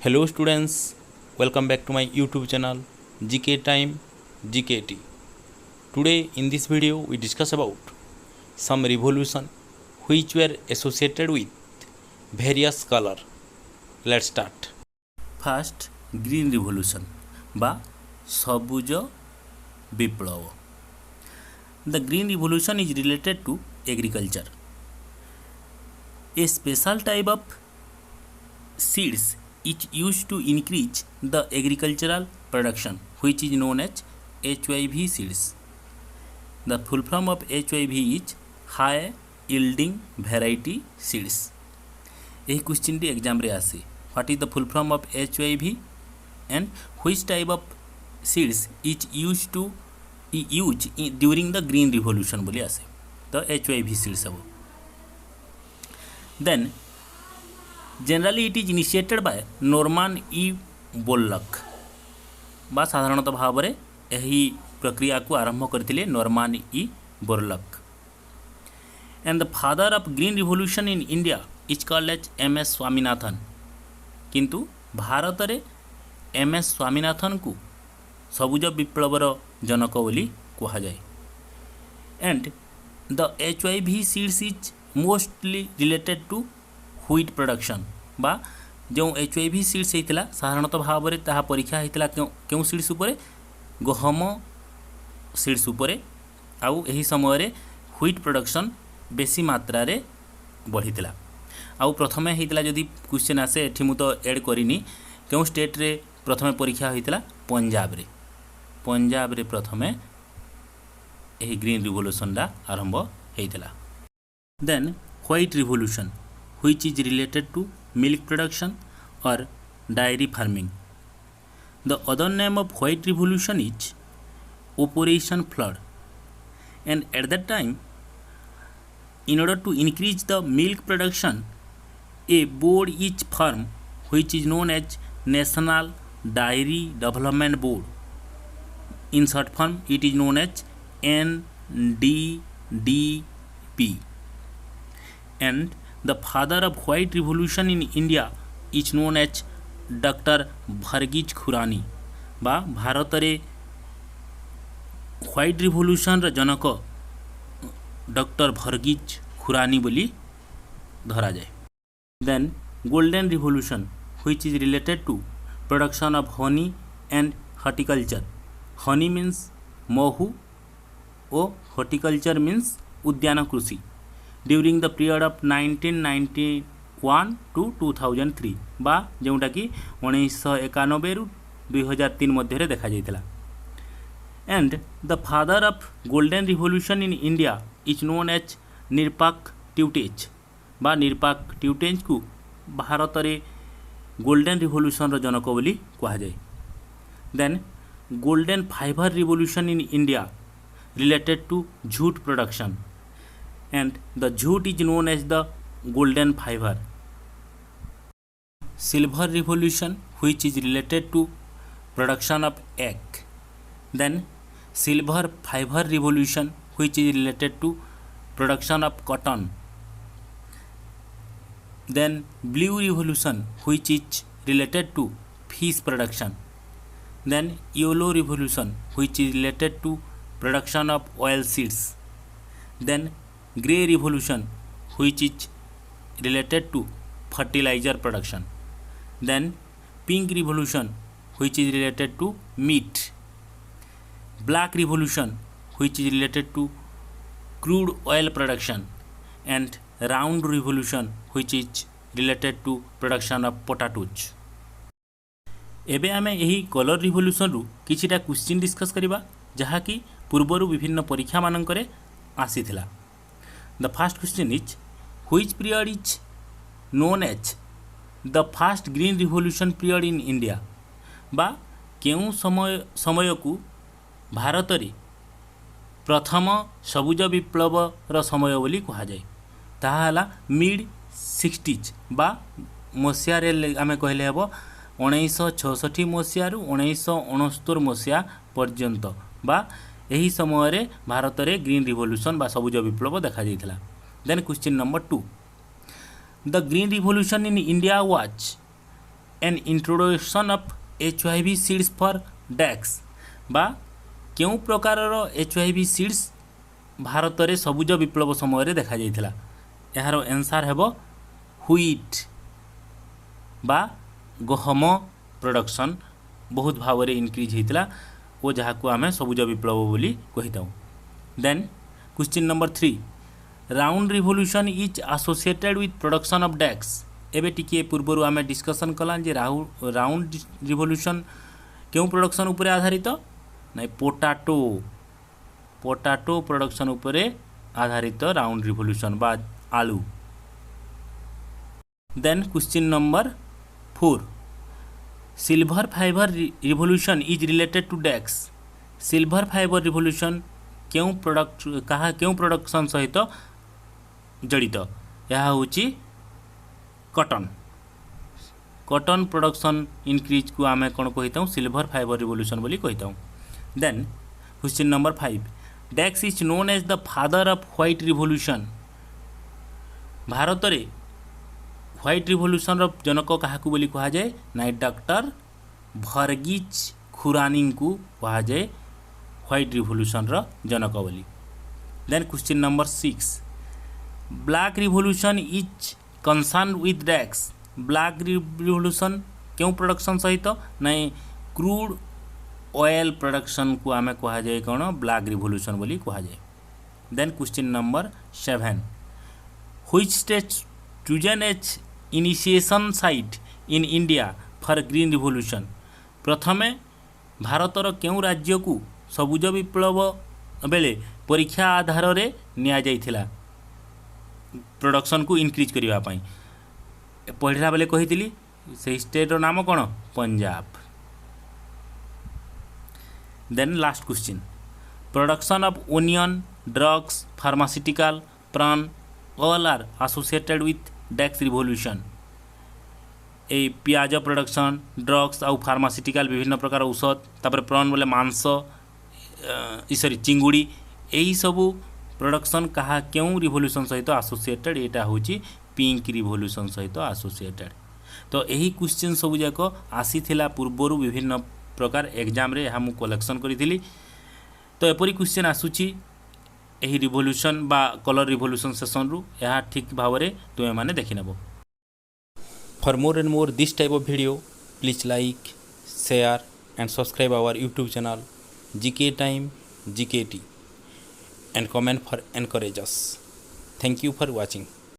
Hello students, welcome back to my YouTube channel GK Time GKT. Today in this video we discuss about some revolution which were associated with various color. Let's start. First, green revolution বা সবুজ বিপ্লব. The green revolution is related to agriculture. A special type of seeds is used to increase the agricultural production which is known as HYV seeds. The full form of HYV is high yielding variety seeds. यही question T exam रे आसे. What is the full form of HYV and which type of seeds is used during the green revolution बोली आसे. तो HYV seeds सब. Then generally it is initiated by Norman E. Borlaug बा साधारणतः भाव में यही प्रक्रिया को आरंभ करथिले Norman E Borlaug. And the father of green revolution in India is called as M S Swaminathan. किंतु भारत में एम एस स्वामीनाथन को सबुज विप्लवर जनक बोली कहा जाए. And the HYV seeds is mostly related to wheat production बा जो HYV सीड्स होता साधारणतः भाव में ताहा परीक्षा होता क्यों सीड्स उपरे गहम सीड्स उपरे आउ एही समय रे व्हीट प्रोडक्शन बेसी मात्रा रे बढ़ीला. आउ प्रथमे होता जदि क्वेश्चन आसे एठी मु तो ऐड करिनी क्यों स्टेट रे प्रथमे परीक्षा होता पंजाब रे प्रथमे एही ग्रीन रिवोल्यूशन दा आरंभ होता. Then white revolution which is related to milk production or dairy farming. The other name of white revolution is Operation Flood. And at that time, in order to increase the milk production, a board is formed which is known as National Dairy Development Board. In short form, it is known as NDDP. And the father of white revolution in India is known as Dr. Varghese Kurien बा भारत रे white revolution र जनक doctor Varghese Kurien बोली धरा जाए. Then golden revolution which is related to production of honey and horticulture. Honey means महू और horticulture means उद्यान कृषि. During the period of 1991 to 2003 बा जोटा कि 1991 रु 2003 मध्य देखा जाइथिला. And the father of golden revolution in India is known as Nirpakh Tutej बा निरपाक ट्यूटेज को भारत रे गोल्डन रिवोल्यूशन रो जनक बोली कहा जाए. Then golden fibre revolution in India related to jute production and the jute is known as the golden fiber. Silver revolution which is related to production of egg. Then silver fiber revolution which is related to production of cotton. Then blue revolution which is related to fish production. Then yellow revolution which is related to production of oil seeds. Then grey revolution which is related to fertilizer production. Then pink revolution which is related to meat. Black revolution which is related to crude oil production. And round revolution which is related to production of potatoes. एबे आमे यही colour revolution रु किछिटा question discuss करिबा जहा कि पूर्वरु विभिन्न परीक्षा मानकरे आसीथिला. The first question is which period is known as the first green revolution period in India बा केउ समय को भारत रे प्रथम सबुज विप्लव र समय बोली कहा जाए. ताहा हला मिड 60s बा मसिया रे आमे कहले हेबो 1966 मसिया रु 1969 मसिया पर्यंत बा यही समय रे भारत रे ग्रीन रिवोल्यूशन बा सबुज विप्लव देखा जाइथिला. Then question number 2 the green revolution in India was an introduction of HIV seeds for डैक्स बा केउं प्रकारर HIV सीड्स भारत में सबुज विप्लव समय देखा जाइथिला। यार आंसर हेबो व्हीट बा गहम प्रोडक्शन बहुत भाव में इनक्रीज होता वो जहाँ को आम सबुज विप्लव बोली कही था। Then question number 3 round revolution is associated with production of डैक्स। एबे टिके पूर्वर आम डिस्कसन कला जे राउंड रिवोल्यूशन क्यों प्रोडक्शन उपरे आधारित ना पोटाटो प्रोडक्शन उपरे आधारित राउंड रिवोल्यूशन बा आलू। Then question number 4 silver fibre revolution is related to डैक्स। सिल्वर फाइबर रिवोल्यूशन क्यों प्रोडक्शन सहित जड़ित यह हूँ कॉटन प्रोडक्शन इनक्रीज को आम कौन कही सिल्वर फाइबर रिवोल्यूशन बोली कही। देन क्वेश्चन नंबर 5 डैक्स is known as the father of white revolution. Bharat में व्हाइट रिवोल्यूशन जनक क्या बोली कहा जाए ना डॉक्टर वर्गीज खुरानी को कहा जाए व्हाइट रिवोल्यूशन जनक बोली। Then question number 6 black revolution is concern with डैक्स। ब्लैक रिवोल्यूशन क्यों प्रोडक्शन सहित ना क्रूड ऑयल प्रोडक्शन को आम कहा जाए कौन ब्लैक रिवोल्यूशन बोली कहा जाए। Then question number 7 which state chosen as initiation site in India for green revolution. प्रथमे भारतर क्यों राज्य को सबुज विप्लव बेले परीक्षा आधार रे निया जाइथिला प्रोडक्शन को इनक्रीज करिवा पई। पढ़ला बेले कही से स्टेट रो नाम कौन Punjab. Then last question production of onion drugs pharmaceutical prawn all are associated with डैक्स रिवोल्यूशन। ए पियाज प्रोडक्शन ड्रग्स आउ फार्मास्यूटिकल विभिन्न प्रकार औषध तापर प्रॉन बोले मांस सॉरी चिंगुड़ी यही सबू प्रोडक्शन कहा क्यों रिवोल्यूशन सहित एसोसिएटेड एटा होची पिंक रिवोल्यूशन सहित एसोसिएटेड। तो यही क्वेश्चन सबू जाक आसीथिला पूर्वर विभिन्न प्रकार एग्जाम रे हम कलेक्शन करी। तो एपरी क्वेश्चन आसूची यही रिवोल्यूशन बा कलर रिवोल्यूशन सेशन रु यह ठीक भाव में तुम्हें मैंने देखी नेब। For more and more this type of video please like share and subscribe our YouTube channel GK Time GKT and comment for encourage us. Thank you for watching.